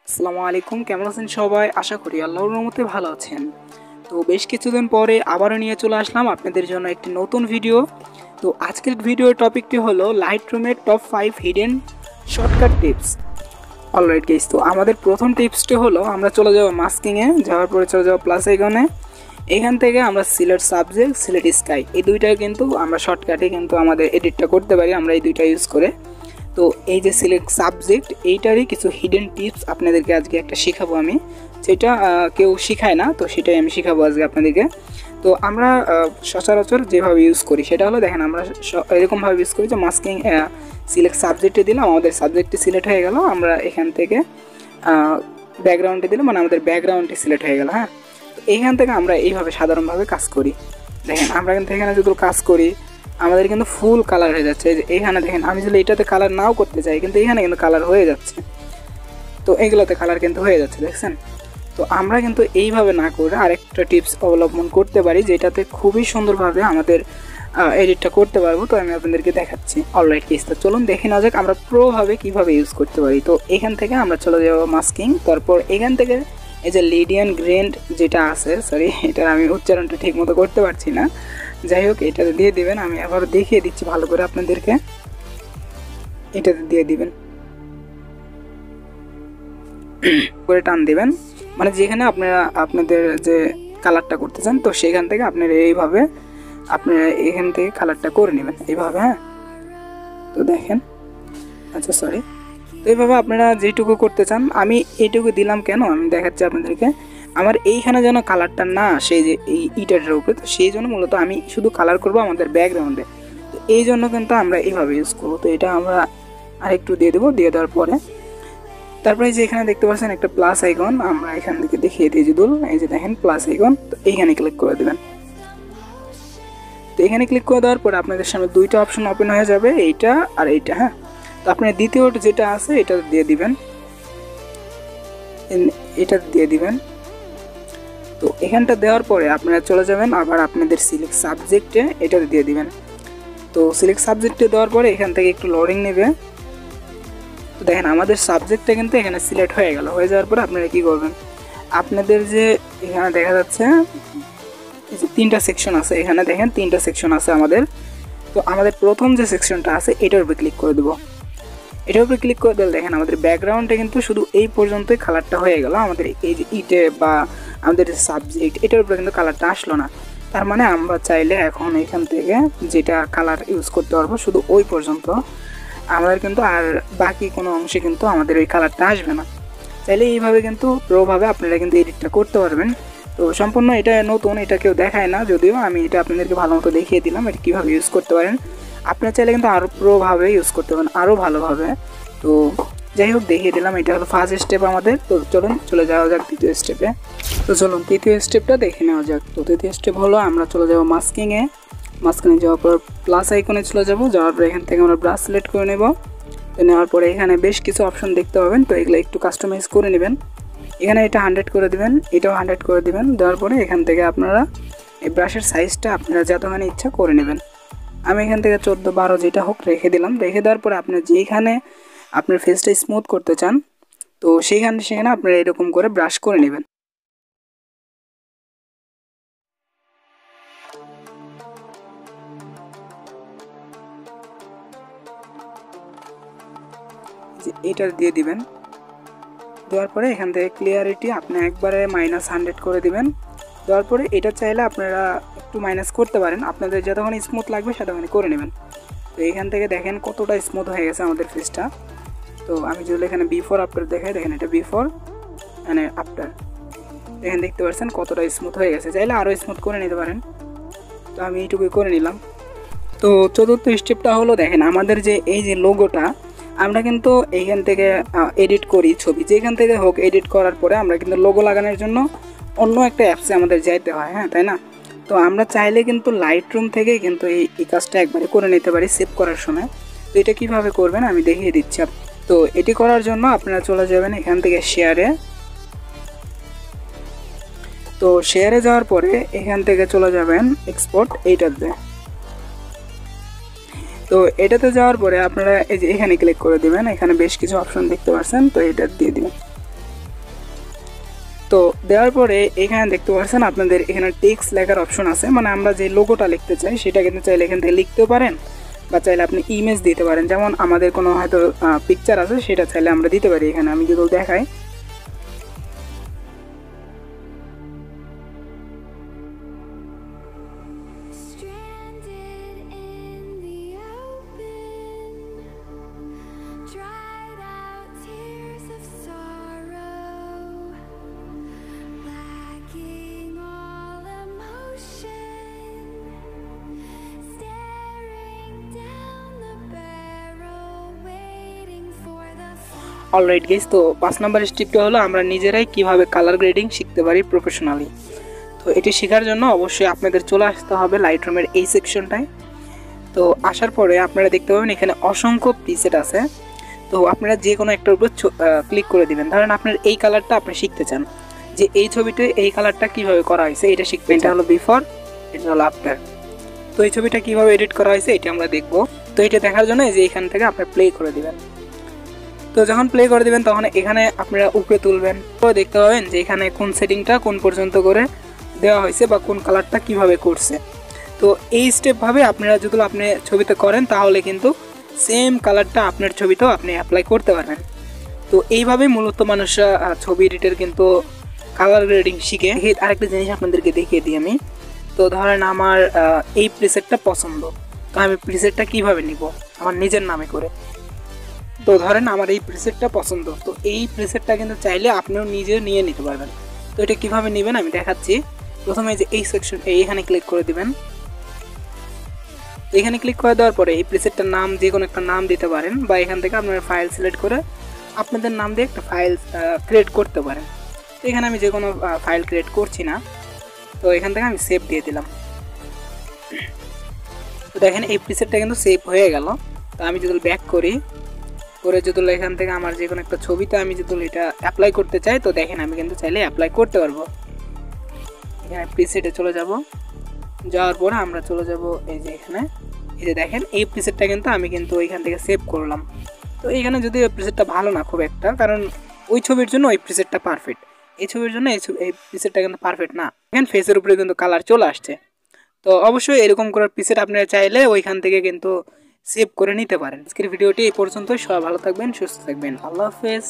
আসসালামু আলাইকুম, কেমন আছেন সবাই? আশা করি আল্লাহর রহমতে ভালো আছেন। তো বেশ কিছুদিন পরে আবারও নিয়ে চলে আসলাম আপনাদের জন্য একটি নতুন ভিডিও। তো আজকের ভিডিওর টপিকটি হলো লাইটরুমের top 5 hidden shortcut tips. Alright guys, তো আমাদের প্রথম টিপসটি হলো আমরা চলে যাব মাস্কিংয়ে, যাওয়ার পরে চলে যাব প্লাস আইকনে। এখান থেকে আমরা সিলেক্ট সাবজেক্ট, সিলেক্ট স্কাই, এই দুইটাই কিন্তু আমরা শর্টকাটে কিন্তু আমাদের এডিটটা করতে পারি আমরা এই দুইটা ইউজ করে। তো এই যে সিলেক্ট সাবজেক্ট, এইটারই কিছু হিডেন টিপস আপনাদেরকে আজকে একটা শেখাবো আমি, যেটা কেউ শেখায় না, তো সেটাই আমি শেখাবো আজকে আপনাদেরকে। তো আমরা সচরাচর যেভাবে ইউজ করি সেটা হলো, দেখেন আমরা এরকমভাবে ইউজ করি যে মাস্কিং সিলেক্ট সাবজেক্টে দিলাম, আমাদের সাবজেক্টটি সিলেক্ট হয়ে গেল, আমরা এখান থেকে ব্যাকগ্রাউন্ডে দিলাম, মানে আমাদের ব্যাকগ্রাউন্ডটি সিলেক্ট হয়ে গেল। হ্যাঁ, তো এইখান থেকে আমরা এইভাবে সাধারণভাবে কাজ করি। দেখেন আমরা কিন্তু এখানে যদি কাজ করি আমাদের কিন্তু ফুল কালার হয়ে যাচ্ছে। এইখানে দেখেন আমি যদি এটাতে কালার নাও করতে চাই কিন্তু এখানে কিন্তু কালার হয়ে যাচ্ছে, তো এইগুলোতে কালার কিন্তু হয়ে যাচ্ছে, দেখছেন? তো আমরা কিন্তু এইভাবে না করে আরেকটা টিপস অবলম্বন করতে পারি, যেটাতে খুবই সুন্দরভাবে আমাদের এডিটটা করতে পারবো। তো আমি আপনাদেরকে দেখাচ্ছি। অলরাইট কেস, তো চলুন দেখে নেওয়া যাক আমরা প্রোভাবে কীভাবে ইউজ করতে পারি। তো এখান থেকে আমরা চলে যাবো মাস্কিং, তারপর এখান থেকে এই যে লিডিয়ান গ্রেন্ড যেটা আছে, সরি এটার আমি উচ্চারণটা ঠিক মতো করতে পারছি না, যাই হোক এটাতে দিয়ে দিবেন। আমি আবার দেখিয়ে দিচ্ছি ভালো করে আপনাদেরকে, এটাতে দিয়ে দিবেন করে টান দিবেন, মানে যেখানে আপনারা আপনাদের যে কালারটা করতে চান তো সেখান থেকে আপনারা এইভাবে আপনারা এখান থেকে কালারটা করে নেবেন এইভাবে। হ্যাঁ, তো দেখেন, আচ্ছা সরি, তো এইভাবে আপনারা যেটুকু করতে চান, আমি এইটুকু দিলাম কেন আমি দেখাচ্ছি আপনাদেরকে। আমার এইখানে যেন কালারটা না সেই যে এই ইটারের উপরে, তো সেই জন্য মূলত আমি শুধু কালার করব আমাদের ব্যাকগ্রাউন্ডে, তো এই জন্য কিন্তু আমরা এইভাবে ইউজ করবো। তো এটা আমরা আরেকটু দিয়ে দেবো, দিয়ে দেওয়ার পরে তারপরে যে এখানে দেখতে পাচ্ছেন একটা প্লাস আইকন, আমরা এখান থেকে দেখিয়ে দিই যদি, এই যে দেখেন প্লাস আইকন, তো এইখানে ক্লিক করে দেবেন। তো এখানে ক্লিক করে দেওয়ার পরে আপনাদের সামনে দুইটা অপশন ওপেন হয়ে যাবে, এইটা আর এইটা। হ্যাঁ, তো আপনার দ্বিতীয় যেটা আছে এটা দিয়ে দিবেন, এটা দিয়ে দিবেন। তো এখানটা দেওয়ার পরে আপনারা চলে যাবেন আবার আপনাদের সিলেক্ট সাবজেক্টে, এটাতে দিয়ে দিবেন। তো সিলেক্ট সাবজেক্টে দেওয়ার পরে এখান থেকে একটু লোডিং নেবে। তো দেখেন আমাদের সাবজেক্টটা কিন্তু এখানে সিলেক্ট হয়ে গেল, হয়ে যাওয়ার পরে আপনারা কী করবেন, আপনাদের যে এখানে দেখা যাচ্ছে এই যে তিনটা সেকশন আছে, এখানে দেখেন তিনটা সেকশন আছে আমাদের। তো আমাদের প্রথম যে সেকশনটা আছে এটার উপরে ক্লিক করে দেবো। এটার উপরে ক্লিক করে দিলে দেখেন আমাদের ব্যাকগ্রাউন্ডে কিন্তু শুধু এই পর্যন্তই কালারটা হয়ে গেল, আমাদের এই যে ইটে বা আমাদের সাবজেক্ট এটার উপরে কিন্তু কালারটা আসলো না। তার মানে আমরা চাইলে এখন এখান থেকে যেটা কালার ইউজ করতে পারবো শুধু ওই পর্যন্ত, আমাদের কিন্তু আর বাকি কোনো অংশে কিন্তু আমাদের ওই কালারটা আসবে না। চাইলে এইভাবে কিন্তু প্রোভাবে আপনারা কিন্তু এডিটটা করতে পারবেন। তো সম্পূর্ণ এটা নতুন, এটা কেউ দেখায় না, যদিও আমি এটা আপনাদেরকে ভালো মতো দেখিয়ে দিলাম এটা কীভাবে ইউজ করতে পারেন। আপনারা চাইলে কিন্তু আরও প্রোভাবে ইউজ করতে পারেন, আরও ভালোভাবে। তো যাই হোক দেখিয়ে দিলাম, এটা হলো ফার্স্ট স্টেপ আমাদের। তো চলুন চলে যাওয়া যাক তৃতীয় স্টেপে। তো চলুন তৃতীয় স্টেপটা দেখে নেওয়া যাক। তো তৃতীয় স্টেপ হলো আমরা চলে যাবো মাস্কিংয়ে, মাঝখানে যাওয়ার পর প্লাস আইকনে চলে যাব, যাওয়ার পর এখান থেকে আমরা ব্রাশ সিলেক্ট করে নেব। তো নেওয়ার পরে এখানে বেশ কিছু অপশন দেখতে পাবেন, তো এগুলো একটু কাস্টমাইজ করে নেবেন। এখানে এটা 100 করে দিবেন, এটাও 100 করে দিবেন। দেওয়ার পরে এখান থেকে আপনারা এই ব্রাশের সাইজটা আপনারা যতখানি ইচ্ছা করে নেবেন। আমি এখান থেকে 14-12 যেটা হোক রেখে দিলাম। রেখে দেওয়ার পরে আপনার যেইখানে আপনার ফেসটা স্মুথ করতে চান তো সেখানে আপনারা এরকম করে ব্রাশ করে নেবেন। এটা দিয়ে দিবেন। দেওয়ার পরে এখান থেকে ক্লিয়ারিটি আপনি একবারে -100 করে দিবেন। দেওয়ার পরে এটা চাইলে আপনারা একটু মাইনাস করতে পারেন, আপনাদের যতক্ষণ স্মুথ লাগবে ততক্ষণ করে নেবেন। তো এখান থেকে দেখেন কতটা স্মুথ হয়ে গেছে আমাদের ফেসটা। তো আমি যদি এখানে বিফোর আফটার দেখাই, দেখেন এটা বিফোর মানে আফটার, দেখেন দেখতে পাচ্ছেন কতটা স্মুথ হয়ে গেছে। চাইলে আরও স্মুথ করে নিতে পারেন, তো আমি এইটুকুই করে নিলাম। তো চতুর্থ স্টেপটা হলো, দেখেন আমাদের যে এই যে লোগোটা আমরা কিন্তু এইখান থেকে এডিট করি ছবি, যেখান থেকে হোক এডিট করার পরে আমরা কিন্তু লোগো লাগানোর জন্য অন্য একটা অ্যাপসে আমাদের যাইতে হয়। হ্যাঁ, তাই না? তো আমরা চাইলে কিন্তু লাইটরুম থেকে কিন্তু এই কাজটা একবারে করে নিতে পারি সেভ করার সময়। তো এটা কীভাবে করবেন আমি দেখিয়ে দিচ্ছি। তো এটি করার জন্য আপনারা চলে যাবেন এখান থেকে শেয়ারে। তো শেয়ারে যাওয়ার পরে এখান থেকে চলে যাবেন এক্সপোর্ট, এইটাতে। তো এটাতে যাওয়ার পরে আপনারা এই যে এখানে ক্লিক করে দিবেন, এখানে বেশ কিছু অপশন দেখতে পাচ্ছেন, তো এটা দিয়ে দিবেন। তো দেওয়ার পরে এখানে দেখতে পাচ্ছেন আপনাদের এখানে টেক্সট লেখার অপশন আছে, মানে আমরা যে লোগোটা লিখতে চাই সেটা কিন্তু চাইলে এখান থেকে লিখতেও পারেন, বা চাইলে আপনি ইমেজ দিতে পারেন। যেমন আমাদের কোনো হয়তো পিকচার আছে, সেটা চাইলে আমরা দিতে পারি। এখানে আমি যদি দেখাই, অলরাইট গাইস, তো 5 নম্বর স্টেপটা হলো আমরা নিজেরাই কিভাবে কালার গ্রেডিং শিখতে পারি প্রফেশনালি। তো এটি শেখার জন্য অবশ্যই আপনাদের চলে আসতে হবে লাইটরুমের এই সেকশনটায়। তো আসার পরে আপনারা দেখতে পাবেন এখানে অসংখ্য প্রিসেট আছে। তো আপনারা যে কোনো একটার উপর ক্লিক করে দিবেন। ধরেন আপনার এই কালারটা আপনি শিখতে চান, যে এই ছবিতে এই কালারটা কিভাবে করা হয়েছে এটা শিখবেন। এটা হলো বিফোর, এটা হলো আফটার। তো এই ছবিটা কিভাবে এডিট করা হয়েছে এটা আমরা দেখব। তো এটা দেখার জন্য এই যে এখান থেকে আপনারা প্লে করে দিবেন। তো যখন প্লে করে দিবেন তখন এখানে আপনারা উপরে তুলবেন, তো দেখতে পাবেন যে এখানে কোন সেটিংটা কোন পর্যন্ত করে দেওয়া হয়েছে বা কোন কালারটা কিভাবে করছে। তো এই স্টেপভাবে আপনারা যদি আপনি ছবিতে করেন তাহলে কিন্তু সেম কালারটা আপনার ছবিতেও আপনি অ্যাপ্লাই করতে পারবেন। তো এইভাবেই মূলত মানুষরা ছবি এডিটের কিন্তু কালার গ্রেডিং শিখে। আরেকটা জিনিস আপনাদেরকে দেখিয়ে দিই আমি। তো ধরেন আমার এই প্রিসেটটা পছন্দ, তো আমি প্রিসেটটা কিভাবে নিব আমার নিজের নামে করে। তো ধরেন আমার এই প্রিসেটটা পছন্দ, তো এই প্রিসেটটা কিন্তু চাইলে আপনিও নিজে নিয়ে নিতে পারবেন। তো এটা কিভাবে নেবেন আমি দেখাচ্ছি। প্রথমে যে এই সেকশন এইখানে ক্লিক করে দিবেন। এখানে ক্লিক করে দেওয়ার পরে এই প্রিসেটটার নাম যে কোনো একটা নাম দিতে পারেন, বা এখান থেকে আপনারা ফাইল সিলেক্ট করে আপনাদের নাম দিয়ে একটা ফাইল ক্রিয়েট করতে পারেন। তো এখানে আমি যে কোনো ফাইল ক্রিয়েট করছি না, তো এখান থেকে আমি সেভ দিয়ে দিলাম। তো দেখেন এই প্রিসেটটা কিন্তু সেভ হয়ে গেল। তো আমি যদি ব্যাক করি, করে যদি এখান থেকে আমার যে কোনো একটা ছবিতে আমি যদি এটা অ্যাপ্লাই করতে চাই, তো দেখেন আমি কিন্তু চাইলে অ্যাপ্লাই করতে পারবো। এখানে প্রিসেটে চলে যাব, যাওয়ার পরে আমরা চলে যাব এই যে এখানে, এই যে দেখেন এই প্রিসেটটা কিন্তু আমি কিন্তু ওইখান থেকে সেভ করলাম। তো এইখানে যদি ওই প্রিসেটটা ভালো না খুব একটা, কারণ ওই ছবির জন্য ওই প্রিসেটটা পারফেক্ট, এই ছবির জন্য এই প্রিসেটটা কিন্তু পারফেক্ট না। এখানে ফেসের উপরে কিন্তু কালার চলে আসছে। তো অবশ্যই এরকম করার প্রিসেট আপনারা চাইলে ওইখান থেকে কিন্তু সেভ করে নিতে পারেন। আজকের ভিডিওটি এই পর্যন্তই। সবাই ভালো থাকবেন, সুস্থ থাকবেন। আল্লাহ হাফেজ।